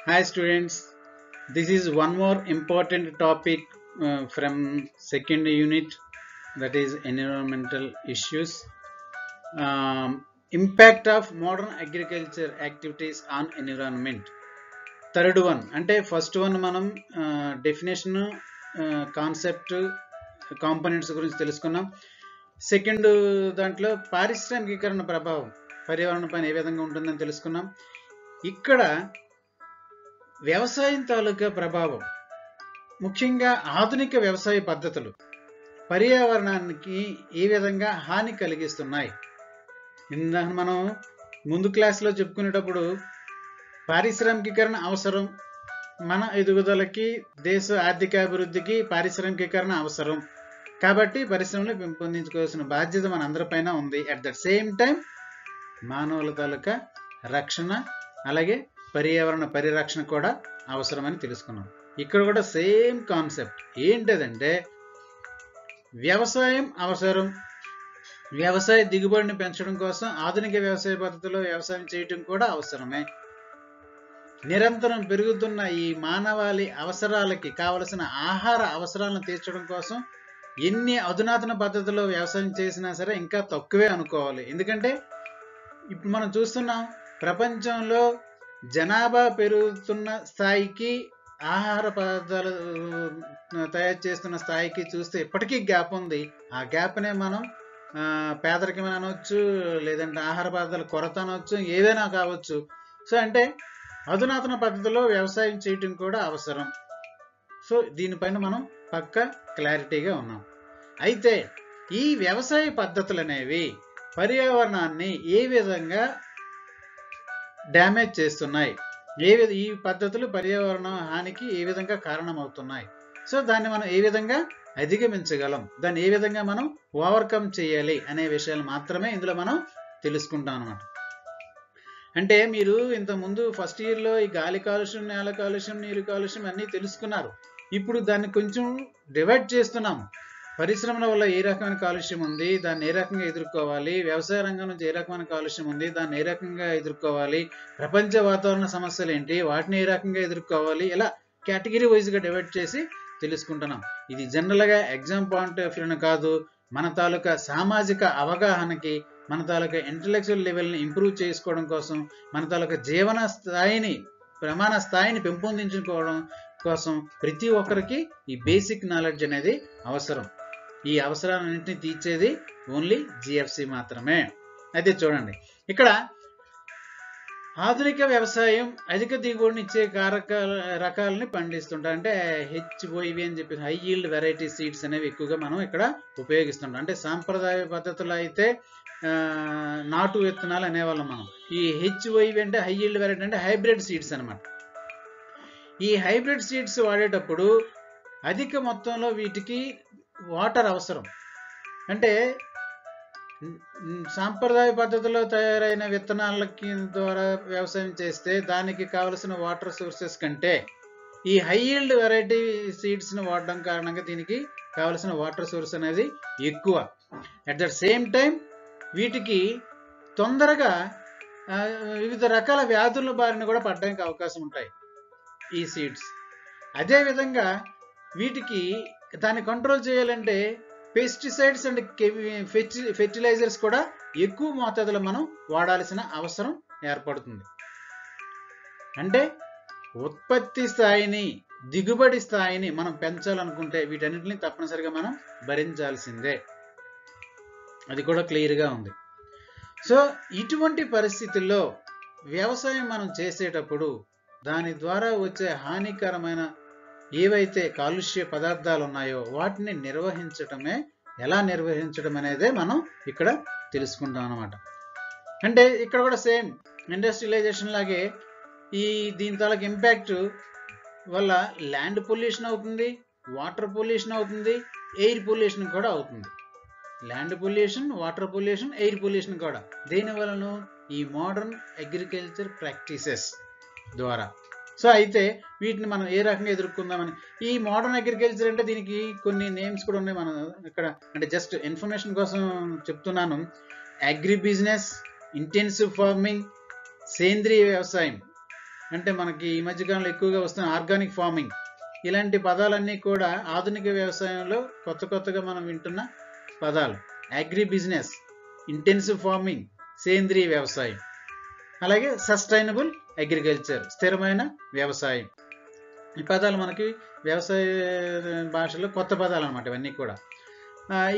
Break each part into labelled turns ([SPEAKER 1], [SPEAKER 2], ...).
[SPEAKER 1] Hi students, this is one more important topic from second unit, that is environmental issues. Impact of modern agriculture activities on environment. Third one అంటే first one మనం definition concept components గురించి తెలుసుకున్నాం. Second దాంట్లో పారిశ్రామికీకరణ ప్రభావం పర్యావరణ పైన ఏ విధంగా ఉంటుందని తెలుసుకున్నాం. ఇక్కడ వ్యవసాయం తాలూకా ప్రభావం, ముఖ్యంగా ఆధునిక వ్యవసాయ పద్ధతులు పర్యావరణానికి ఏ విధంగా హాని కలిగిస్తున్నాయి. ఇందాక మనం ముందు క్లాస్లో చెప్పుకునేటప్పుడు పారిశ్రామికీకరణ అవసరం, మన ఎదుగుదలకి, దేశ ఆర్థికాభివృద్ధికి పారిశ్రామికీకరణ అవసరం కాబట్టి పరిశ్రమలు పెంపొందించుకోవాల్సిన బాధ్యత మన అందరిపైన ఉంది. అట్ ద సేమ్ టైం మానవుల తాలూకా రక్షణ అలాగే పర్యావరణ పరిరక్షణ కూడా అవసరమని తెలుసుకున్నాం. ఇక్కడ కూడా సేమ్ కాన్సెప్ట్ ఏంటంటే వ్యవసాయం అవసరం, వ్యవసాయ దిగుబడిని పెంచడం కోసం ఆధునిక వ్యవసాయ పద్ధతిలో వ్యవసాయం చేయటం కూడా అవసరమే. నిరంతరం పెరుగుతున్న ఈ మానవాళి అవసరాలకి కావలసిన ఆహార అవసరాలను తీర్చడం కోసం ఎన్ని అధునాతన పద్ధతిలో వ్యవసాయం చేసినా సరే ఇంకా తక్కువే అనుకోవాలి. ఎందుకంటే ఇప్పుడు మనం చూస్తున్నాం, ప్రపంచంలో జనాభా పెరుగుతున్న స్థాయికి ఆహార పదార్థాలు తయారు చేస్తున్న స్థాయికి చూస్తే ఇప్పటికీ గ్యాప్ ఉంది. ఆ గ్యాప్నే మనం పేదరికం అనవచ్చు, లేదంటే ఆహార పదార్థాల కొరత అనవచ్చు, ఏదైనా కావచ్చు. సో అంటే అధునాతన పద్ధతిలో వ్యవసాయం చేయటం కూడా అవసరం. సో దీనిపైన మనం పక్కా క్లారిటీగా ఉన్నాం. అయితే ఈ వ్యవసాయ పద్ధతులు అనేవి పర్యావరణాన్ని ఏ విధంగా డ్యామేజ్ చేస్తున్నాయి, ఈ పద్ధతులు పర్యావరణ హానికి ఏ విధంగా కారణమవుతున్నాయి, సో దాన్ని మనం ఏ విధంగా అధిగమించగలం, దాన్ని ఏ విధంగా మనం ఓవర్కమ్ చేయాలి అనే విషయాలు మాత్రమే ఇందులో మనం తెలుసుకుంటాం అన్నమాట. అంటే మీరు ఇంతకుముందు ఫస్ట్ ఇయర్లో ఈ గాలి కాలుష్యం, నేల కాలుష్యం, నీరు కాలుష్యం అన్నీ తెలుసుకున్నారు. ఇప్పుడు దాన్ని కొంచెం డివైడ్ చేస్తున్నాము. పరిశ్రమల వల్ల ఏ రకమైన కాలుష్యం ఉంది, దాన్ని ఏ రకంగా ఎదుర్కోవాలి, వ్యవసాయ రంగం నుంచి ఏ రకమైన కాలుష్యం ఉంది, దాన్ని ఏ రకంగా ఎదుర్కోవాలి, ప్రపంచ వాతావరణ సమస్యలు ఏంటి, వాటిని ఏ రకంగా ఎదుర్కోవాలి, ఇలా కేటగిరీ వైజ్గా డివైడ్ చేసి తెలుసుకుంటున్నాం. ఇది జనరల్గా ఎగ్జామ్ పాయింట్ ఆఫ్ వ్యూని కాదు, మన తాలూకా సామాజిక అవగాహనకి, మన తాలూకా ఇంటలెక్చువల్ లెవెల్ని ఇంప్రూవ్ చేసుకోవడం కోసం, మన తాలూకా జీవన స్థాయిని, ప్రమాణ స్థాయిని పెంపొందించుకోవడం కోసం ప్రతి ఒక్కరికి ఈ బేసిక్ నాలెడ్జ్ అనేది అవసరం. ఈ అవసరాలన్నింటినీ తీర్చేది ఓన్లీ జిఎఫ్సి మాత్రమే. అయితే చూడండి, ఇక్కడ ఆధునిక వ్యవసాయం అధిక దిగుబడిని ఇచ్చే రకాలని పండిస్తుంటారు. అంటే హెచ్ఓవి అని చెప్పి హై ఈల్డ్ వెరైటీ సీడ్స్ అనేవి ఎక్కువగా మనం ఇక్కడ ఉపయోగిస్తుంటాం. అంటే సాంప్రదాయ పద్ధతులు అయితే నాటు విత్తనాలు అనేవాళ్ళం మనం. ఈ హెచ్ఓవి అంటే హై ఈల్డ్ వెరైటీ అంటే హైబ్రిడ్ సీడ్స్ అనమాట. ఈ హైబ్రిడ్ సీడ్స్ వాడేటప్పుడు అధిక మొత్తంలో వీటికి వాటర్ అవసరం. అంటే సాంప్రదాయ పద్ధతిలో తయారైన విత్తనాలకి ద్వారా వ్యవసాయం చేస్తే దానికి కావలసిన వాటర్ సోర్సెస్ కంటే ఈ హై ఈల్డ్ వెరైటీ సీడ్స్ని వాడడం కారణంగా దీనికి కావలసిన వాటర్ సోర్స్ అనేది ఎక్కువ. అట్ ద సేమ్ టైం వీటికి తొందరగా వివిధ రకాల వ్యాధుల బారిన కూడా పడడానికి అవకాశం ఉంటాయి ఈ సీడ్స్. అదేవిధంగా వీటికి దాన్ని కంట్రోల్ చేయాలంటే పెస్టిసైడ్స్ అండ్ ఫెర్టిలైజర్స్ కూడా ఎక్కువ మోతాదులో మనం వాడాల్సిన అవసరం ఏర్పడుతుంది. అంటే ఉత్పత్తి స్థాయిని, దిగుబడి స్థాయిని మనం పెంచాలనుకుంటే వీటన్నిటిని తప్పనిసరిగా మనం భరించాల్సిందే. అది కూడా క్లియర్గా ఉంది. సో ఇటువంటి పరిస్థితుల్లో వ్యవసాయం మనం చేసేటప్పుడు దాని ద్వారా వచ్చే హానికరమైన ఏవైతే కాలుష్య పదార్థాలు ఉన్నాయో వాటిని ఎలా నిర్వహించడం అనేదే మనం ఇక్కడ తెలుసుకుంటాం అన్నమాట. అంటే ఇక్కడ కూడా సేమ్ ఇండస్ట్రియలైజేషన్ లాగే దీని తాలూకు ఇంపాక్ట్ వల్ల ల్యాండ్ పొల్యూషన్ అవుతుంది, వాటర్ పొల్యూషన్ అవుతుంది, ఎయిర్ పొల్యూషన్ కూడా అవుతుంది. Land pollution, water pollution, air pollution కూడా దేనివలన ఈ మోడర్న్ అగ్రికల్చర్ ప్రాక్టీసెస్ ద్వారా. సో అయితే వీటిని మనం ఏ రకంగా ఎదుర్కొందామని, ఈ మోడర్న్ అగ్రికల్చర్ అంటే దీనికి కొన్ని నేమ్స్ కూడా ఉన్నాయి. మనం ఇక్కడ అంటే జస్ట్ ఇన్ఫర్మేషన్ కోసం చెప్తున్నాను. అగ్రి బిజినెస్, ఇంటెన్సివ్ ఫార్మింగ్, సేంద్రియ వ్యవసాయం, అంటే మనకి ఈ మధ్యకాలంలో ఎక్కువగా వస్తున్న ఆర్గానిక్ ఫార్మింగ్, ఇలాంటి పదాలన్నీ కూడా ఆధునిక వ్యవసాయంలో కొత్తగా మనం వింటున్న పదాలు. అగ్రి బిజినెస్, ఇంటెన్సివ్ ఫార్మింగ్, సేంద్రీయ వ్యవసాయం, అలాగే సస్టైనబుల్ అగ్రికల్చర్, స్థిరమైన వ్యవసాయం. ఈ పదాలు మనకి వ్యవసాయ భాషలో కొత్త పదాలు అన్నమాట ఇవన్నీ కూడా.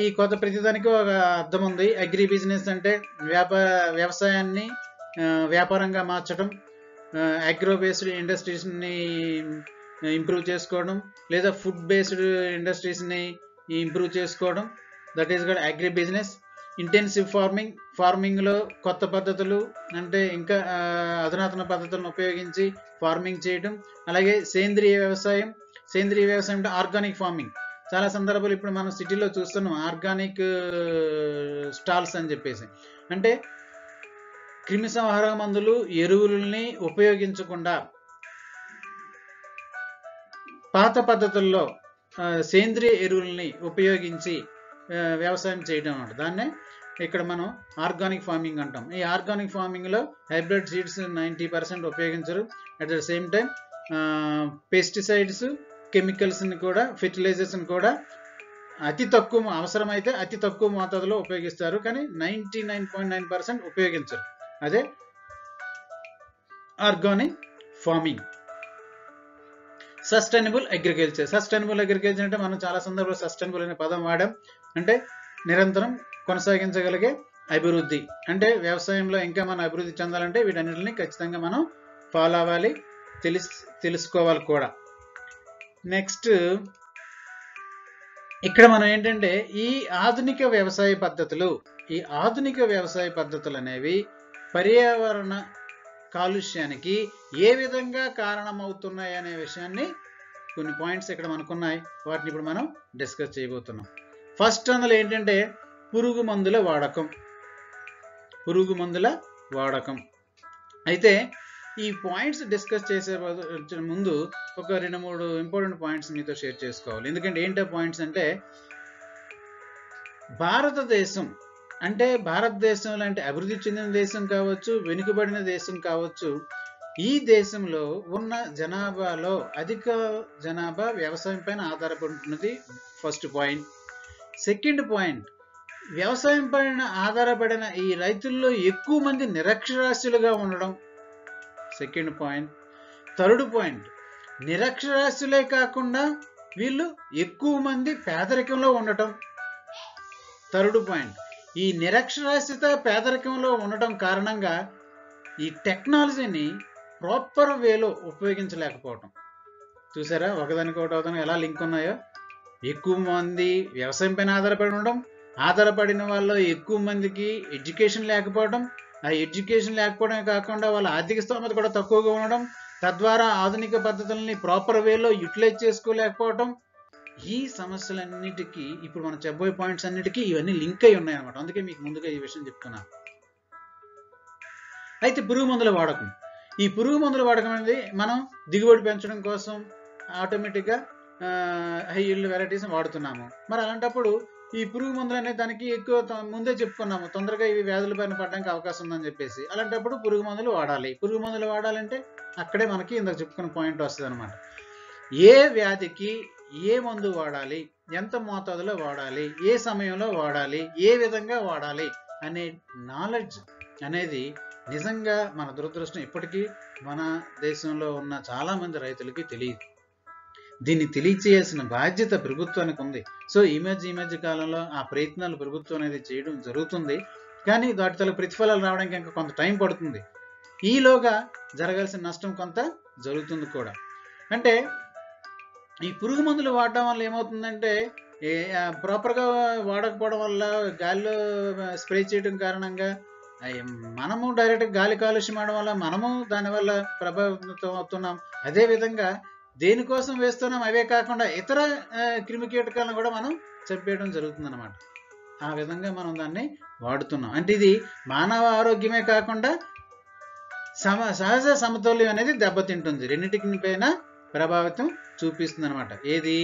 [SPEAKER 1] ఈ కొత్త ప్రతిదానికి ఒక అర్థం ఉంది. అగ్రి బిజినెస్ అంటే వ్యవసాయాన్ని వ్యాపారంగా మార్చడం, అగ్రో బేస్డ్ ఇండస్ట్రీస్ని ఇంప్రూవ్ చేసుకోవడం, లేదా ఫుడ్ బేస్డ్ ఇండస్ట్రీస్ని ఇంప్రూవ్ చేసుకోవడం, that is called agribusiness. Intensive farming, ఫార్మింగ్లో కొత్త పద్ధతులు అంటే ఇంకా అధునాతన పద్ధతులను ఉపయోగించి ఫార్మింగ్ చేయడం. అలాగే సేంద్రీయ వ్యవసాయం అంటే ఆర్గానిక్ ఫార్మింగ్. చాలా సందర్భాలు ఇప్పుడు మనం సిటీలో చూస్తున్నాం ఆర్గానిక్ స్టాల్స్ అని చెప్పేసి. అంటే క్రిమి సంహారక మందులు, ఎరువులని ఉపయోగించకుండా పాత పద్ధతుల్లో సేంద్రియ ఎరువులని ఉపయోగించి వ్యవసాయం చేయడం అన్నమాట. దాన్నే ఇక్కడ మనం ఆర్గానిక్ ఫార్మింగ్ అంటాం. ఈ ఆర్గానిక్ ఫార్మింగ్లో హైబ్రిడ్ సీడ్స్ 90% ఉపయోగించరు. At the same time pesticides, కెమికల్స్ని కూడా, ఫెర్టిలైజర్స్ని కూడా అతి తక్కువ, అవసరమైతే అతి తక్కువ మోతాదులో ఉపయోగిస్తారు, కానీ 99.9% ఉపయోగించరు. అదే ఆర్గానిక్ ఫార్మింగ్. సస్టైనబుల్ అగ్రికల్చర్ అంటే మనం చాలా సందర్భంలో సస్టైనబుల్ అనే పదం వాడాం. అంటే నిరంతరం కొనసాగించగలిగే అభివృద్ధి. అంటే వ్యవసాయంలో ఇంకా మనం అభివృద్ధి చెందాలంటే వీటన్నిటిని ఖచ్చితంగా మనం ఫాలో అవ్వాలి, తెలుసుకోవాలి కూడా. నెక్స్ట్ ఇక్కడ మనం ఏంటంటే ఈ ఆధునిక వ్యవసాయ పద్ధతులు అనేవి పర్యావరణ కాలుష్యానికి ఏ విధంగా కారణమవుతున్నాయి అనే విషయాన్ని కొన్ని పాయింట్స్ ఇక్కడ మనకున్నాయి. వాటిని ఇప్పుడు మనం డిస్కస్ చేయబోతున్నాం. ఫస్ట్ అందులో ఏంటంటే పురుగు మందుల వాడకం. అయితే ఈ పాయింట్స్ డిస్కస్ చేసే ముందు ఒక 2-3 ఇంపార్టెంట్ పాయింట్స్ మీతో షేర్ చేసుకోవాలి. ఎందుకంటే ఏంటో పాయింట్స్ అంటే భారతదేశం లాంటి అభివృద్ధి చెందిన దేశం కావచ్చు, వెనుకబడిన దేశం కావచ్చు, ఈ దేశంలో ఉన్న జనాభాలో అధిక జనాభా వ్యవసాయం పైన ఆధారపడి ఉన్నది. First point. సెకండ్ పాయింట్, వ్యవసాయం పైన ఆధారపడిన ఈ రైతుల్లో ఎక్కువ మంది నిరక్షరాస్యులుగా ఉండడం. Second point. థర్డ్ పాయింట్, నిరక్షరాస్యులే కాకుండా వీళ్ళు ఎక్కువ మంది పేదరికంలో ఉండటం. థర్డ్ పాయింట్, ఈ నిరక్షరాస్యత, పేదరికంలో ఉండటం కారణంగా ఈ టెక్నాలజీని ప్రాపర్ వేలో ఉపయోగించలేకపోవటం. చూసారా ఒకదానికి ఎలా లింక్ ఉన్నాయో. ఎక్కువ మంది వ్యవసాయం పైన ఆధారపడి ఉండడం, ఆధారపడిన వాళ్ళు ఎక్కువ మందికి ఎడ్యుకేషన్ లేకపోవడం, ఆ ఎడ్యుకేషన్ లేకపోవడమే కాకుండా వాళ్ళ ఆర్థిక స్తోమత కూడా తక్కువగా ఉండడం, తద్వారా ఆధునిక పద్ధతులని ప్రాపర్ వేలో యూటిలైజ్ చేసుకోలేకపోవడం. ఈ సమస్యలన్నిటికీ ఇప్పుడు మనం చెప్పబోయే పాయింట్స్ అన్నిటికీ ఇవన్నీ లింక్ అయి ఉన్నాయి అన్నమాట. అందుకే మీకు ముందుగా ఈ విషయం చెప్తున్నాను. అయితే పురుగు మందుల వాడకం, ఈ పురుగు మందుల వాడకం అనేది మనం దిగుబడి పెంచడం కోసం ఆటోమేటిక్గా హై ఈల్డ్ వెరైటీస్ వాడుతున్నాము. మరి అలాంటప్పుడు ఈ పురుగు మందులు అనేది దానికి ఎక్కువ ముందే చెప్పుకున్నాము, తొందరగా ఇవి వ్యాధుల పైన పడడానికి అవకాశం ఉందని చెప్పేసి. అలాంటప్పుడు పురుగు మందులు వాడాలి. పురుగు మందులు వాడాలంటే అక్కడే మనకి ఇందాక చెప్పుకున్న పాయింట్ వస్తుంది అనమాట. ఏ వ్యాధికి ఏ మందు వాడాలి, ఎంత మోతాదులో వాడాలి, ఏ సమయంలో వాడాలి, ఏ విధంగా వాడాలి అనే నాలెడ్జ్ అనేది నిజంగా మన దురదృష్టం ఇప్పటికీ మన దేశంలో ఉన్న చాలా మంది రైతులకి తెలియదు. దీన్ని తెలియచేయాల్సిన బాధ్యత ప్రభుత్వానికి ఉంది. సో ఈ మధ్య కాలంలో ఆ ప్రయత్నాలు ప్రభుత్వం అనేది చేయడం జరుగుతుంది. కానీ వాటి తల ప్రతిఫలాలు రావడానికి ఇంకా కొంత టైం పడుతుంది. ఈలోగా జరగాల్సిన నష్టం కొంత జరుగుతుంది కూడా. అంటే ఈ పురుగు మందులు వాడడం వల్ల ఏమవుతుందంటే ప్రాపర్గా వాడకపోవడం వల్ల, గాలిలో స్ప్రే చేయడం కారణంగా మనము డైరెక్ట్గా గాలి కాలుష్యం అవడం వల్ల మనము దానివల్ల ప్రభావితం అవుతున్నాం. అదేవిధంగా దేనికోసం వేస్తున్నాం అవే కాకుండా ఇతర క్రిమి కీటకాలను కూడా మనం చంపేయడం జరుగుతుంది అన్నమాట. ఆ విధంగా మనం దాన్ని వాడుతున్నాం. అంటే ఇది మానవ ఆరోగ్యమే కాకుండా సహజ సమతౌల్యం అనేది దెబ్బతింటుంది. రెండింటి పైన ప్రభావితం చూపిస్తుంది అనమాట. ఏది?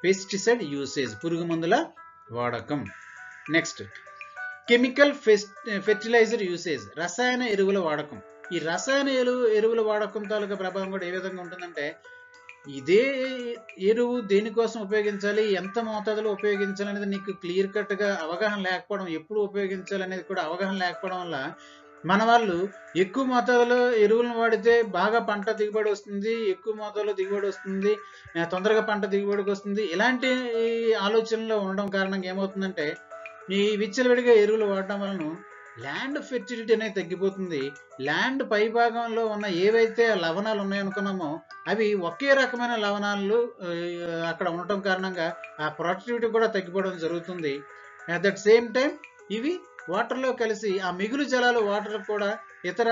[SPEAKER 1] పెస్టిసైడ్ యూసేజ్, పురుగు మందుల వాడకం. నెక్స్ట్ కెమికల్ ఫెర్టిలైజర్ యూసేజ్, రసాయన ఎరువుల వాడకం. ఈ రసాయన ఎరువుల వాడకం తాలూకా ప్రభావం కూడా ఏ విధంగా ఉంటుందంటే, ఇదే ఎరువు దేనికోసం ఉపయోగించాలి, ఎంత మోతాదులో ఉపయోగించాలి అనేది నీకు క్లియర్ కట్గా అవగాహన లేకపోవడం, ఎప్పుడు ఉపయోగించాలి అనేది కూడా అవగాహన లేకపోవడం వల్ల మన వాళ్ళు ఎక్కువ మోతాదులో ఎరువులను వాడితే బాగా పంట దిగుబడి వస్తుంది, ఎక్కువ మోతాదులో దిగుబడి వస్తుంది, తొందరగా పంట దిగుబడికి వస్తుంది, ఇలాంటి ఆలోచనలో ఉండడం కారణంగా ఏమవుతుందంటే ఈ విచ్చలవిడిగా ఎరువులు వాడడం వలన ల్యాండ్ ఫెర్టిలిటీ అనేది తగ్గిపోతుంది. ల్యాండ్ పై భాగంలో ఉన్న ఏవైతే లవణాలు ఉన్నాయనుకున్నామో అవి ఒకే రకమైన లవణాలు అక్కడ ఉండటం కారణంగా ఆ ప్రొడక్టివిటీ కూడా తగ్గిపోవడం జరుగుతుంది. అట్ దట్ సేమ్ టైం ఇవి వాటర్లో కలిసి ఆ మిగులు జలాలు వాటర్ కూడా ఇతర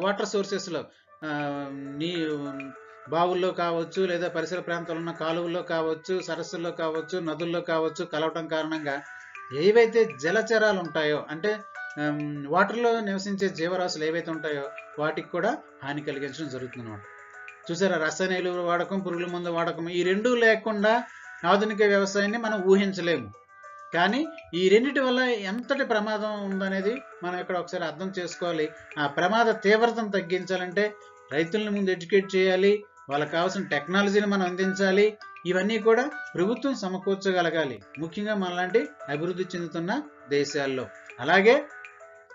[SPEAKER 1] వాటర్ సోర్సెస్లో నీ బావుల్లో కావచ్చు, లేదా పరిసర ప్రాంతాల్లో ఉన్న కాలువల్లో కావచ్చు, సరస్సుల్లో కావచ్చు, నదుల్లో కావచ్చు కలవటం కారణంగా ఏవైతే జలచరాలు ఉంటాయో అంటే వాటర్లో నివసించే జీవరాశులు ఏవైతే ఉంటాయో వాటికి కూడా హాని కలిగించడం జరుగుతుంది అన్నమాట. చూసారా, రసాయన ఎరువుల వాడకం, పురుగుల మందు వాడకం ఈ రెండూ లేకుండా ఆధునిక వ్యవసాయాన్ని మనం ఊహించలేము. కానీ ఈ రెండిటి వల్ల ఎంతటి ప్రమాదం ఉందనేది మనం ఇక్కడ ఒకసారి అర్థం చేసుకోవాలి. ఆ ప్రమాద తీవ్రతను తగ్గించాలంటే రైతుల్ని ముందు ఎడ్యుకేట్ చేయాలి, వాళ్ళకి కావాల్సిన టెక్నాలజీని మనం అందించాలి. ఇవన్నీ కూడా ప్రభుత్వం సమకూర్చగలగాలి, ముఖ్యంగా మనలాంటి అభివృద్ధి చెందుతున్న దేశాల్లో. అలాగే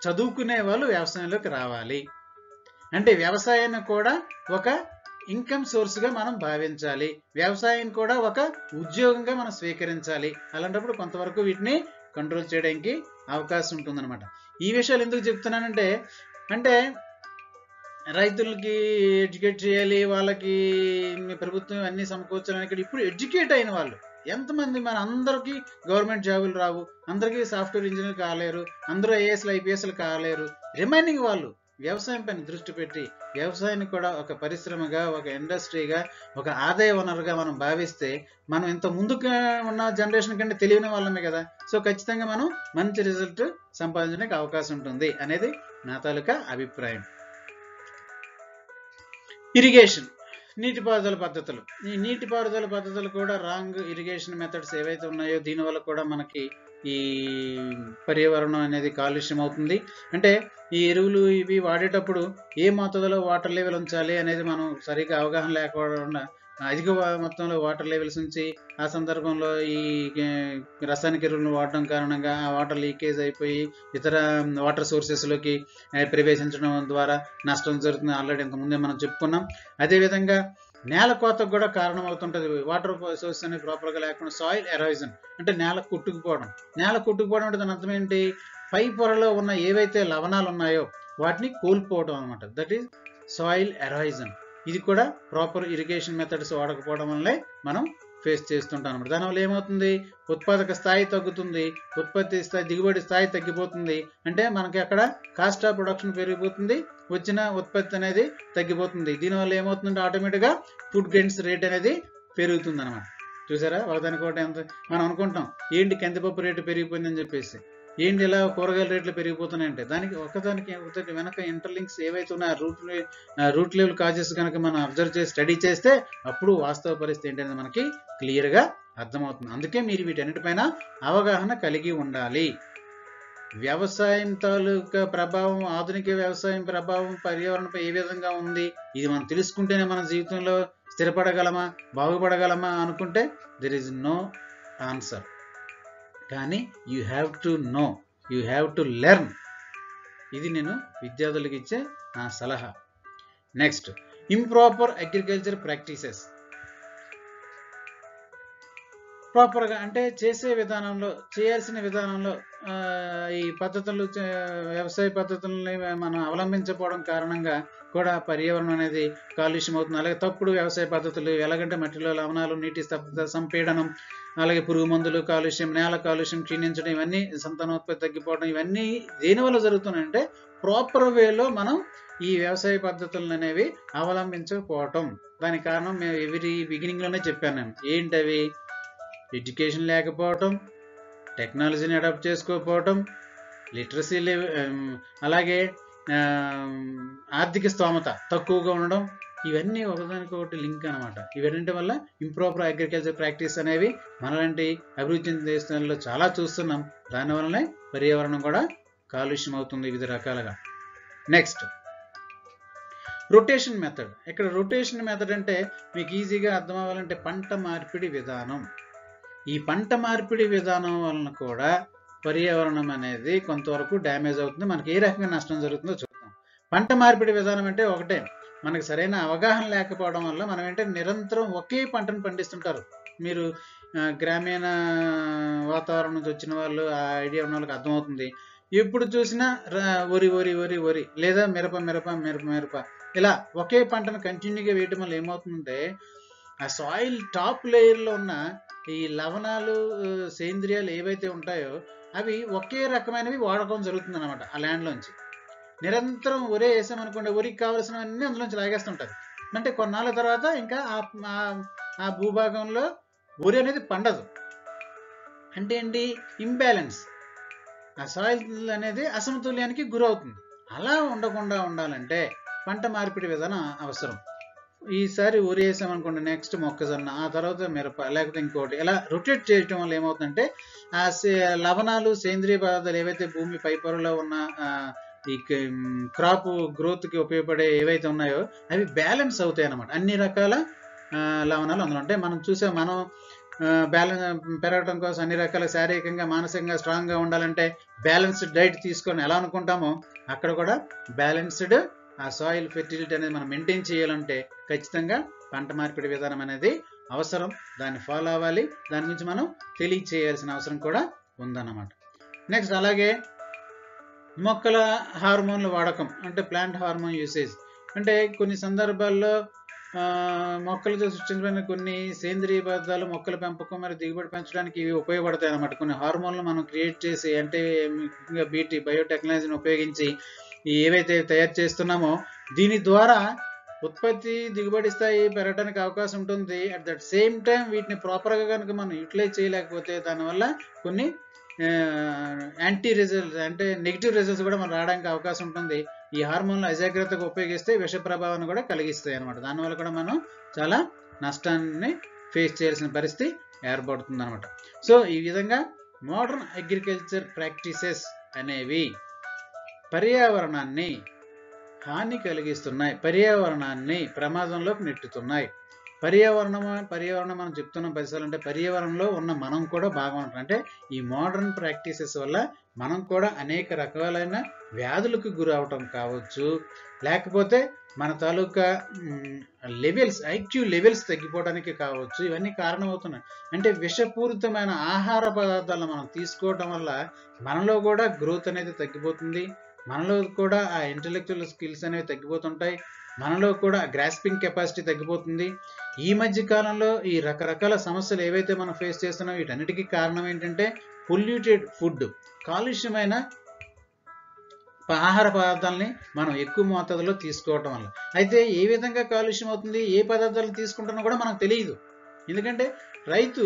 [SPEAKER 1] చదువుకునే వాళ్ళు వ్యవసాయంలోకి రావాలి. అంటే వ్యవసాయాన్ని కూడా ఒక ఇన్కమ్ సోర్స్గా మనం భావించాలి, వ్యవసాయం కూడా ఒక ఉద్యోగంగా మనం స్వీకరించాలి. అలాంటప్పుడు కొంతవరకు వీటిని కంట్రోల్ చేయడానికి అవకాశం ఉంటుందన్నమాట. ఈ విషయాలు ఎందుకు చెప్తున్నానంటే అంటే రైతులకి ఎడ్యుకేట్ చేయాలి, వాళ్ళకి ప్రభుత్వం అన్ని సమకూర్చాలని. ఇప్పుడు ఎడ్యుకేట్ అయిన వాళ్ళు ఎంతమంది, మన అందరికీ గవర్నమెంట్ జాబులు రావు, అందరికీ సాఫ్ట్వేర్ ఇంజనీర్ కాలేరు, అందరూ ఐఏఎస్లు ఐపీఎస్లు కాలేరు. రిమైనింగ్ వాళ్ళు వ్యవసాయం పైన దృష్టి పెట్టి వ్యవసాయాన్ని కూడా ఒక పరిశ్రమగా, ఒక ఇండస్ట్రీగా, ఒక ఆదాయ వనరుగా మనం భావిస్తే మనం ఇంత ముందుగా ఉన్న జనరేషన్ కంటే తెలియని వాళ్ళమే కదా. సో ఖచ్చితంగా మనం మంచి రిజల్ట్ సంపాదించడానికి అవకాశం ఉంటుంది అనేది నా తాలూకా అభిప్రాయం. ఇరిగేషన్, నీటిపారుదల పద్ధతులు. ఈ నీటిపారుదల పద్ధతులు కూడా రాంగ్ ఇరిగేషన్ మెథడ్స్ ఏవైతే ఉన్నాయో దీనివల్ల కూడా మనకి ఈ పర్యావరణం అనేది కాలుష్యం అవుతుంది. అంటే ఈ ఎరువులు ఇవి వాడేటప్పుడు ఏ మోతాదులో వాటర్ లెవెల్ ఉంచాలి అనేది మనం సరిగ్గా అవగాహన లేకపోవడం, అధిక మొత్తంలో వాటర్ లెవెల్స్ ఉంచి ఆ సందర్భంలో ఈ రసాయనిక ఎరువులను వాడడం కారణంగా ఆ వాటర్ లీకేజ్ అయిపోయి ఇతర వాటర్ సోర్సెస్లోకి ప్రవేశించడం ద్వారా నష్టం జరుగుతుంది. ఆల్రెడీ ఇంతకుముందే మనం చెప్పుకున్నాం. అదేవిధంగా నేల కోతకు కూడా కారణం అవుతుంటుంది. వాటర్ సోర్స్ అనేది ప్రాపర్గా లేకుండా సాయిల్ ఎరాయిజన్ అంటే నేల కొట్టుకుపోవడం. నేల కొట్టుకుపోవడం అంటే దాని అర్థం ఏంటి, పై పొరలో ఉన్న ఏవైతే లవణాలు ఉన్నాయో వాటిని కోల్పోవడం అనమాట. That is soil erosion. ఇది కూడా ప్రాపర్ ఇరిగేషన్ మెథడ్స్ వాడకపోవడం వల్లే మనం ఫేస్ చేస్తుంటాం అనమాట. దానివల్ల ఏమవుతుంది, ఉత్పాదక స్థాయి తగ్గుతుంది, ఉత్పత్తి స్థాయి, దిగుబడి స్థాయి తగ్గిపోతుంది. అంటే మనకి అక్కడ కాస్ట్ ఆఫ్ ప్రొడక్షన్ పెరిగిపోతుంది, వచ్చిన ఉత్పత్తి అనేది తగ్గిపోతుంది. దీనివల్ల ఏమవుతుందంటే ఆటోమేటిక్గా ఫుడ్ గ్రెయిన్స్ రేట్ అనేది పెరుగుతుంది అనమాట. చూసారా, ఒకదానికోటి ఎంత మనం అనుకుంటాం ఏంటి కందిపప్పు రేటు పెరిగిపోయిందని చెప్పేసి, ఏంటి ఇలా కూరగాయల రేట్లు పెరిగిపోతున్నాయంటే దానికి ఒకదానికి వెనక ఇంటర్లింక్స్ ఏవైతే ఉన్నాయో రూట్ లెవెల్ కాజెస్ కనుక మనం అబ్జర్వ్ చేసి స్టడీ చేస్తే అప్పుడు వాస్తవ పరిస్థితి ఏంటనేది మనకి క్లియర్గా అర్థమవుతుంది. అందుకే మీరు వీటన్నిటిపైన అవగాహన కలిగి ఉండాలి. వ్యవసాయం తాలూకా ప్రభావం, ఆధునిక వ్యవసాయం ప్రభావం పర్యావరణంపై ఏ విధంగా ఉంది ఇది మనం తెలుసుకుంటేనే మన జీవితంలో స్థిరపడగలమా, బాగుపడగలమా అనుకుంటే దెర్ ఈజ్ నో ఆన్సర్. కానీ you have to know, you have to learn. ఇది నేను విద్యార్థులకు ఇచ్చే నా సలహా. Next, improper agriculture practices. ప్రాపర్గా అంటే చేసే విధానంలో, చేయాల్సిన విధానంలో ఈ పద్ధతులు, వ్యవసాయ పద్ధతులని మనం అవలంబించకపోవడం కారణంగా కూడా పర్యావరణం అనేది కాలుష్యం అవుతుంది. అలాగే తప్పుడు వ్యవసాయ పద్ధతులు ఎలాగంటే మట్టిలో లవణాలు, నీటి సంపీడనం, అలాగే పురుగు మందులు కాలుష్యం, నేల కాలుష్యం క్షీణించడం, ఇవన్నీ సంతానోత్పత్తి తగ్గిపోవడం, ఇవన్నీ దేనివల్ల జరుగుతున్నాయంటే ప్రాపర్ వేలో మనం ఈ వ్యవసాయ పద్ధతులను అనేవి అవలంబించకపోవటం. దానికి కారణం మేము ఎవరి బిగినింగ్లోనే చెప్పాను నేను. ఏంటవి, ఎడ్యుకేషన్ లేకపోవటం, టెక్నాలజీని అడాప్ట్ చేసుకోకపోవటం, లిటరసీ అలాగే ఆర్థిక స్తోమత తక్కువగా ఉండడం, ఇవన్నీ ఒకదానికొకటి లింక్ అనమాట. ఇవన్నింటి వల్ల ఇంప్రాపర్ అగ్రికల్చర్ ప్రాక్టీస్ అనేవి మనలాంటి అభివృద్ధి చెందిన దేశాల్లో చాలా చూస్తున్నాం. దానివల్లనే పర్యావరణం కూడా కాలుష్యం అవుతుంది వివిధ రకాలుగా. Next rotation method. ఇక్కడ రొటేషన్ మెథడ్ అంటే మీకు ఈజీగా అర్థం అవ్వాలంటే పంట మార్పిడి విధానం. ఈ పంట మార్పిడి విధానం వలన కూడా పర్యావరణం అనేది కొంతవరకు డ్యామేజ్ అవుతుంది. మనకి ఏ రకంగా నష్టం జరుగుతుందో చూద్దాం. పంట మార్పిడి విధానం అంటే ఒకటే, మనకి సరైన అవగాహన లేకపోవడం వల్ల మనం ఏంటంటే నిరంతరం ఒకే పంటను పండిస్తుంటారు. మీరు గ్రామీణ వాతావరణం నుంచి వచ్చిన వాళ్ళు, ఆ ఐడియా ఉన్న వాళ్ళకి అర్థమవుతుంది. ఎప్పుడు చూసినా వరి వరి వరి వరి లేదా మిరప మిరప మిరప మిరప ఇలా ఒకే పంటను కంటిన్యూగా వేయటం వల్ల ఏమవుతుందంటే ఆ సాయిల్ టాప్ లేయర్లో ఉన్న ఈ లవణాలు, సేంద్రియాలు ఏవైతే ఉంటాయో అవి ఒకే రకమైనవి వాడకం జరుగుతుంది అనమాట. ఆ ల్యాండ్లోంచి నిరంతరం ఒరే వేసామనుకోండి, వరికి కావాల్సినవన్నీ అందులోంచి లాగేస్తుంటారు. అంటే కొన్నాళ్ళ తర్వాత ఇంకా ఆ భూభాగంలో వరి అనేది పండదు. అంటే ఏంటి? ఇంబ్యాలెన్స్, ఆ సాయిల్ అనేది అసమతుల్యానికి గురవుతుంది. అలా ఉండకుండా ఉండాలంటే పంట మార్పిడి విధానం అవసరం. ఈసారి వరి వేసామనుకోండి, నెక్స్ట్ మొక్కజొన్న, ఆ తర్వాత మిరప, లేకపోతే ఇంకోటి, ఇలా రొటేట్ చేయటం వల్ల ఏమవుతుందంటే ఆ లవణాలు, సేంద్రియ పదార్థాలు ఏవైతే భూమి పైపొరలో ఉన్న ఈ క్రాప్ గ్రోత్కి ఉపయోగపడే ఏవైతే ఉన్నాయో అవి బ్యాలెన్స్ అవుతాయి అన్నమాట. అన్ని రకాల లవణాలు అందులో ఉంటాయి. మనం చూసాం, మనం బ్యాలెన్స్ పెరగడం కోసం అన్ని రకాల శారీరకంగా, మానసికంగా స్ట్రాంగ్గా ఉండాలంటే బ్యాలెన్స్డ్ డైట్ తీసుకొని ఎలా అనుకుంటామో అక్కడ కూడా బ్యాలెన్స్డ్ ఆ సాయిల్ ఫెర్టిలిటీ అనేది మనం మెయింటైన్ చేయాలంటే ఖచ్చితంగా పంట మార్పిడి విధానం అనేది అవసరం. దాన్ని ఫాలో అవ్వాలి. దాని గురించి మనం తెలియచేయాల్సిన అవసరం కూడా ఉందన్నమాట. నెక్స్ట్ అలాగే మొక్కల హార్మోన్ల వాడకం అంటే ప్లాంట్ హార్మోన్ యూసేజ్. అంటే కొన్ని సందర్భాల్లో మొక్కలతో సృష్టించబడిన కొన్ని సేంద్రియ పదార్థాలు మొక్కల పెంపకం మరియు దిగుబడి పెంచడానికి ఇవి ఉపయోగపడతాయి అన్నమాట. కొన్ని హార్మోన్లు మనం క్రియేట్ చేసి, అంటే ముఖ్యంగా బీటీ బయోటెక్నాలజీని ఉపయోగించి ఏవైతే తయారు చేస్తున్నామో దీని ద్వారా ఉత్పత్తి, దిగుబడి స్థాయి పెరగడానికి అవకాశం ఉంటుంది. అట్ దట్ సేమ్ టైం వీటిని ప్రాపర్గా కనుక మనం యూటిలైజ్ చేయలేకపోతే దానివల్ల కొన్ని యాంటీ రిజల్ట్స్, అంటే నెగిటివ్ రిజల్ట్స్ కూడా మనం రావడానికి అవకాశం ఉంటుంది. ఈ హార్మోన్లు అజాగ్రత్తగా ఉపయోగిస్తే విష ప్రభావాన్ని కూడా కలిగిస్తాయి అన్నమాట. దానివల్ల కూడా మనం చాలా నష్టాన్ని ఫేస్ చేయాల్సిన పరిస్థితి ఏర్పడుతుంది అనమాట. సో ఈ విధంగా మోడర్న్ అగ్రికల్చర్ ప్రాక్టీసెస్ అనేవి పర్యావరణాన్ని హాని కలిగిస్తున్నాయి, పర్యావరణాన్ని ప్రమాదంలోకి నెట్టుతున్నాయి. పర్యావరణం మనం చెప్తున్న పరిసరాలు అంటే పర్యావరణంలో ఉన్న మనం కూడా భాగం ఉంటాం. అంటే ఈ మోడర్న్ ప్రాక్టీసెస్ వల్ల మనం కూడా అనేక రకాలైన వ్యాధులకు గురవటం కావచ్చు, లేకపోతే మన తాలూకా లెవెల్స్, ఐక్యూ లెవెల్స్ తగ్గిపోవడానికి కావచ్చు. ఇవన్నీ కారణమవుతున్నాయి. అంటే విషపూరితమైన ఆహార పదార్థాలను మనం తీసుకోవటం వల్ల మనలో కూడా గ్రోత్ అనేది తగ్గిపోతుంది. మనలో కూడా ఆ ఇంటెలెక్చువల్ స్కిల్స్ అనేవి తగ్గిపోతుంటాయి. మనలో కూడా గ్రాస్పింగ్ కెపాసిటీ తగ్గిపోతుంది. ఈ మధ్య కాలంలో ఈ రకరకాల సమస్యలు ఏవైతే మనం ఫేస్ చేస్తున్నాం వీటన్నిటికీ కారణం ఏంటంటే పొల్యూటెడ్ ఫుడ్, కాలుష్యమైన ఆహార పదార్థాలని మనం ఎక్కువ మోతాదులో తీసుకోవటం వల్ల. అయితే ఏ విధంగా కాలుష్యం అవుతుంది, ఏ పదార్థాలు తీసుకుంటున్నా కూడా మనకు తెలియదు. ఎందుకంటే రైతు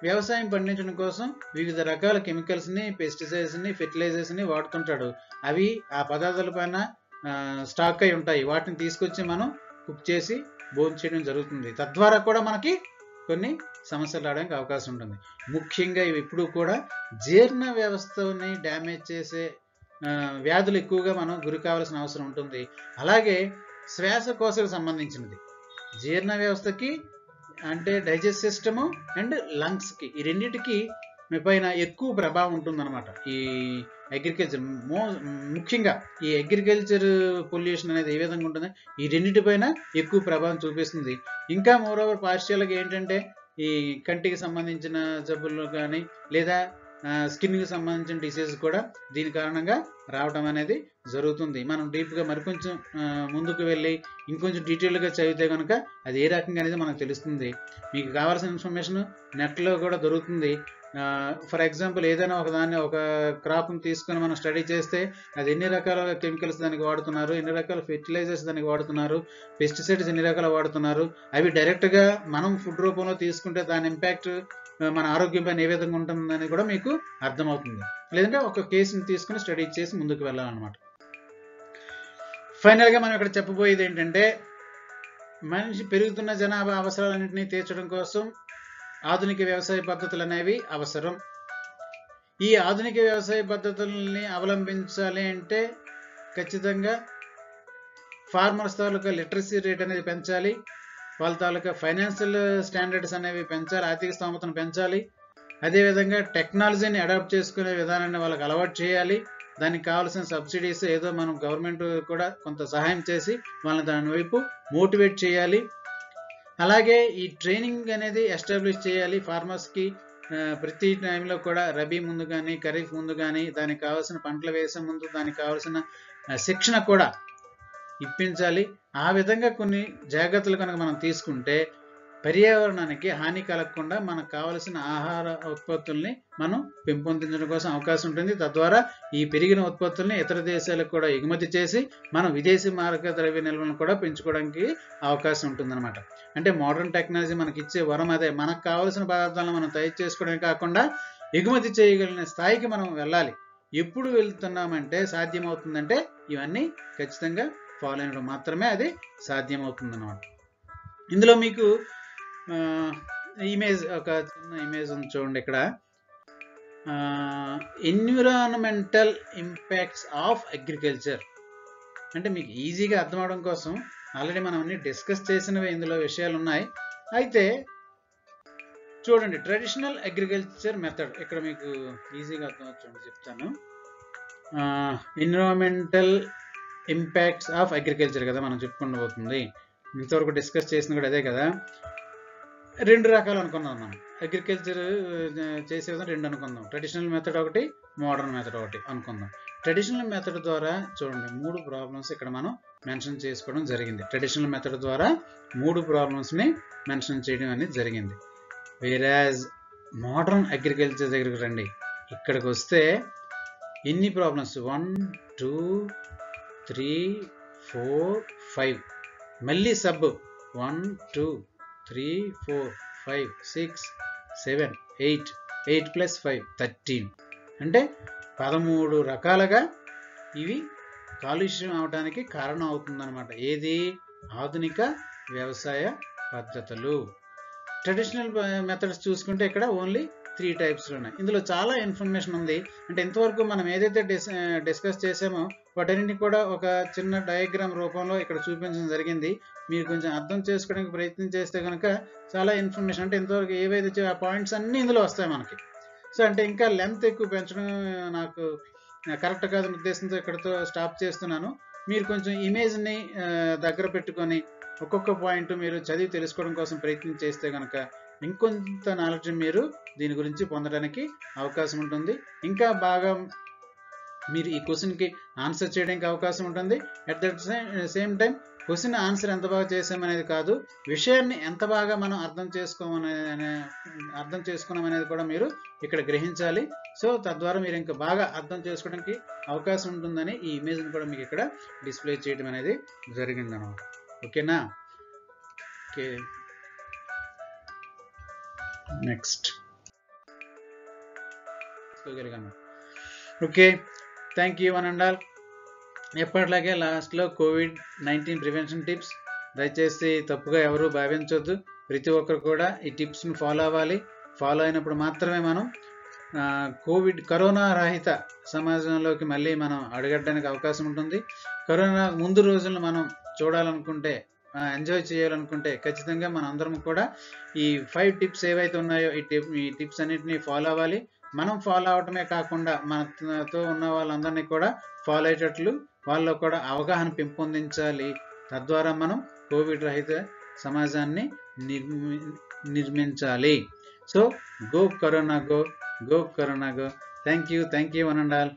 [SPEAKER 1] వ్యవసాయం పండించడం కోసం వివిధ రకాల కెమికల్స్ని, పెస్టిసైడ్స్ని, ఫెర్టిలైజర్స్ని వాడుతుంటాడు. అవి ఆ పదార్థాల పైన స్టాక్ అయి ఉంటాయి. వాటిని తీసుకొచ్చి మనం కుక్ చేసి భోజనం చేయడం జరుగుతుంది. తద్వారా కూడా మనకి కొన్ని సమస్యలు రావడానికి అవకాశం ఉంటుంది. ముఖ్యంగా ఇవి ఎప్పుడూ కూడా జీర్ణ వ్యవస్థని డ్యామేజ్ చేసే వ్యాధులు ఎక్కువగా మనం గురి కావాల్సిన అవసరం ఉంటుంది. అలాగే శ్వాసకోశకు సంబంధించినది, జీర్ణ వ్యవస్థకి అంటే డైజెస్ట్ సిస్టము అండ్ లంగ్స్కి, ఈ రెండింటికి పైన ఎక్కువ ప్రభావం ఉంటుందన్నమాట. ఈ అగ్రికల్చర్ ముఖ్యంగా ఈ అగ్రికల్చర్ పొల్యూషన్ అనేది ఏ విధంగా ఉంటుంది, ఈ రెండింటిపైన ఎక్కువ ప్రభావం చూపిస్తుంది. ఇంకా మోరోవర్ పార్షియల్గా ఏంటంటే ఈ కంటికి సంబంధించిన జబ్బులు కానీ లేదా స్కిన్కి సంబంధించిన డిసీజెస్ కూడా దీని కారణంగా రావడం అనేది జరుగుతుంది. మనం డీప్గా మరికొంచెం ముందుకు వెళ్ళి ఇంకొంచెం డీటెయిల్గా చదివితే కనుక అది ఏ రకంగా అనేది మనకు తెలుస్తుంది. మీకు కావాల్సిన ఇన్ఫర్మేషన్ నెట్లో కూడా దొరుకుతుంది. ఫర్ ఎగ్జాంపుల్ ఏదైనా ఒక క్రాప్ని తీసుకొని మనం స్టడీ చేస్తే అది ఎన్ని రకాల కెమికల్స్ దానికి వాడుతున్నారు, ఎన్ని రకాల ఫెర్టిలైజర్స్ దానికి వాడుతున్నారు, పెస్టిసైడ్స్ ఎన్ని రకాలు వాడుతున్నారు, అవి డైరెక్ట్గా మనం ఫుడ్ రూపంలో తీసుకుంటే దాని ఇంపాక్ట్ మన ఆరోగ్యం పైన ఏ విధంగా ఉంటుందని కూడా మీకు అర్థమవుతుంది. లేదంటే ఒక కేసుని తీసుకుని స్టడీ చేసి ముందుకు వెళ్ళాలన్నమాట. ఫైనల్గా మనం ఇక్కడ చెప్పబోయేది ఏంటంటే మనిషి పెరుగుతున్న జనాభా అవసరాలన్నింటినీ తీర్చడం కోసం ఆధునిక వ్యవసాయ పద్ధతులు అనేవి అవసరం. ఈ ఆధునిక వ్యవసాయ పద్ధతుల్ని అవలంబించాలి అంటే ఖచ్చితంగా ఫార్మర్స్ తాలూకా లిటరసీ రేట్ అనేది పెంచాలి, వాళ్ళ తాలూకా ఫైనాన్షియల్ స్టాండర్డ్స్ అనేవి పెంచాలి, ఆర్థిక స్తోమతను పెంచాలి. అదేవిధంగా టెక్నాలజీని అడాప్ట్ చేసుకునే విధానాన్ని వాళ్ళకి అలవాటు చేయాలి. దానికి కావాల్సిన సబ్సిడీస్ ఏదో మనం గవర్నమెంట్ కూడా కొంత సహాయం చేసి వాళ్ళని దాని వైపు మోటివేట్ చేయాలి. అలాగే ఈ ట్రైనింగ్ అనేది ఎస్టాబ్లిష్ చేయాలి ఫార్మర్స్కి. ప్రతి టైంలో కూడా రబీ ముందు కానీ ఖరీఫ్ ముందు కానీ దానికి కావాల్సిన పంటలు వేసే ముందు దానికి కావాల్సిన శిక్షణ కూడా ఇప్పించాలి. ఆ విధంగా కొన్ని జాగ్రత్తలు కనుక మనం తీసుకుంటే పర్యావరణానికి హాని కలగకుండా మనకు కావలసిన ఆహార ఉత్పత్తుల్ని మనం పెంపొందించడం కోసం అవకాశం ఉంటుంది. తద్వారా ఈ పెరిగిన ఉత్పత్తుల్ని ఇతర దేశాలకు కూడా ఎగుమతి చేసి మనం విదేశీ మారక ద్రవ్య నిల్వలను కూడా పెంచుకోవడానికి అవకాశం ఉంటుందన్నమాట. అంటే మోడర్న్ టెక్నాలజీ మనకి ఇచ్చే వరం అదే. మనకు కావలసిన పదార్థాలను మనం తయారు చేసుకోవడమే కాకుండా ఎగుమతి చేయగలిగిన స్థాయికి మనం వెళ్ళాలి. ఎప్పుడు వెళ్తున్నామంటే సాధ్యమవుతుందంటే ఇవన్నీ ఖచ్చితంగా ఫాలో అయినప్పుడు మాత్రమే అది సాధ్యమవుతుంది అన్నమాట. ఇందులో మీకు ఇమేజ్, ఒక చిన్న ఇమేజ్ ఉంది చూడండి ఇక్కడ. ఎన్విరాన్మెంటల్ ఇంపాక్ట్స్ ఆఫ్ అగ్రికల్చర్ అంటే మీకు ఈజీగా అర్థం అవడం కోసం ఆల్రెడీ మనం అన్ని డిస్కస్ చేసినవి ఇందులో విషయాలు ఉన్నాయి. అయితే చూడండి, ట్రెడిషనల్ అగ్రికల్చర్ మెథడ్ ఇక్కడ మీకు ఈజీగా అర్థం అవుతుంది చెప్తాను. ఎన్విరాన్మెంటల్ ఇంపాక్ట్స్ ఆఫ్ అగ్రికల్చర్ కదా మనం చెప్పుకుంటూ ఇంతవరకు డిస్కస్ చేసింది కూడా అదే కదా. రెండు రకాలు అనుకుందాం మనం. అగ్రికల్చర్ చేసే విధంగా రెండు అనుకుందాం. ట్రెడిషనల్ మెథడ్ ఒకటి, మోడర్న్ మెథడ్ ఒకటి అనుకుందాం. ట్రెడిషనల్ మెథడ్ ద్వారా చూడండి 3 ప్రాబ్లమ్స్ ఇక్కడ మనం మెన్షన్ చేసుకోవడం జరిగింది. ట్రెడిషనల్ మెథడ్ ద్వారా 3 ప్రాబ్లమ్స్ని మెన్షన్ చేయడం అనేది జరిగింది. వేరాజ్ మోడర్న్ అగ్రికల్చర్ దగ్గరికి రండి, ఇక్కడికి వస్తే ఎన్ని ప్రాబ్లమ్స్ 1 2 3 4 5 మళ్ళీ సబ్ 1 2 3 4 5 6 7 8 8 + 5 13 అంటే 13 రకాలుగా ఇవి కాలుష్యం అవడానికి కారణం అవుతుందన్నమాట. ఏది? ఆధునిక వ్యవసాయ పద్ధతులు. ట్రెడిషనల్ మెథడ్స్ చూసుకుంటే ఇక్కడ ఓన్లీ 3 టైప్స్ ఉన్నాయి. ఇందులో చాలా ఇన్ఫర్మేషన్ ఉంది. అంటే ఇంతవరకు మనం ఏదైతే డిస్కస్ చేసామో వాటన్నిటిని కూడా ఒక చిన్న డయాగ్రామ్ రూపంలో ఇక్కడ చూపించడం జరిగింది. మీరు కొంచెం అర్థం చేసుకోవడానికి ప్రయత్నం చేస్తే కనుక చాలా ఇన్ఫర్మేషన్, అంటే ఇంతవరకు ఏవైతే ఆ పాయింట్స్ అన్నీ ఇందులో వస్తాయి మనకి. సో అంటే ఇంకా లెంత్ ఎక్కువ పెంచడం నాకు కరెక్ట్ కాదని ఉద్దేశంతో ఇక్కడతో స్టాప్ చేస్తున్నాను. మీరు కొంచెం ఇమేజ్ని దగ్గర పెట్టుకొని ఒక్కొక్క పాయింట్ మీరు చదివి తెలుసుకోవడం కోసం ప్రయత్నం చేస్తే కనుక ఇంకొంత నాలెడ్జ్ మీరు దీని గురించి పొందడానికి అవకాశం ఉంటుంది. ఇంకా బాగా మీరు ఈ క్వశ్చన్కి ఆన్సర్ చేయడానికి అవకాశం ఉంటుంది. At the same time question answer ఎంత బాగా చేసామనేది కాదు, విషయాన్ని ఎంత బాగా మనం అర్థం చేసుకున్నాం అనేది కూడా మీరు ఇక్కడ గ్రహించాలి. సో తద్వారా మీరు ఇంకా బాగా అర్థం చేసుకోవడానికి అవకాశం ఉంటుందని ఈ ఇమేజ్ని కూడా మీకు ఇక్కడ డిస్ప్లే చేయడం అనేది జరిగిందన్నమాట. ఓకేనా? Okay, next okay, thank you one and all. ఎప్పటిలాగే లాస్ట్లో COVID-19 ప్రివెన్షన్ టిప్స్ దయచేసి తప్పుగా ఎవరు భావించవద్దు. ప్రతి ఒక్కరు కూడా ఈ టిప్స్ని ఫాలో అవ్వాలి. ఫాలో అయినప్పుడు మాత్రమే మనం కరోనా రహిత సమాజంలోకి మళ్ళీ మనం అడుగడానికి అవకాశం ఉంటుంది. కరోనా ముందు రోజులను మనం చూడాలనుకుంటే, ఎంజాయ్ చేయాలనుకుంటే ఖచ్చితంగా మన అందరం కూడా ఈ 5 టిప్స్ ఏవైతే ఉన్నాయో ఈ టిప్స్ అన్నిటిని ఫాలో అవ్వాలి. మనం ఫాలో అవటమే కాకుండా మనతో ఉన్న వాళ్ళందరినీ కూడా ఫాలో అయ్యేటట్లు వాళ్ళలో కూడా అవగాహన పెంపొందించాలి. తద్వారా మనం కోవిడ్ రహిత సమాజాన్ని నిర్మించాలి. So go corona go, go corona go. Thank you one and all.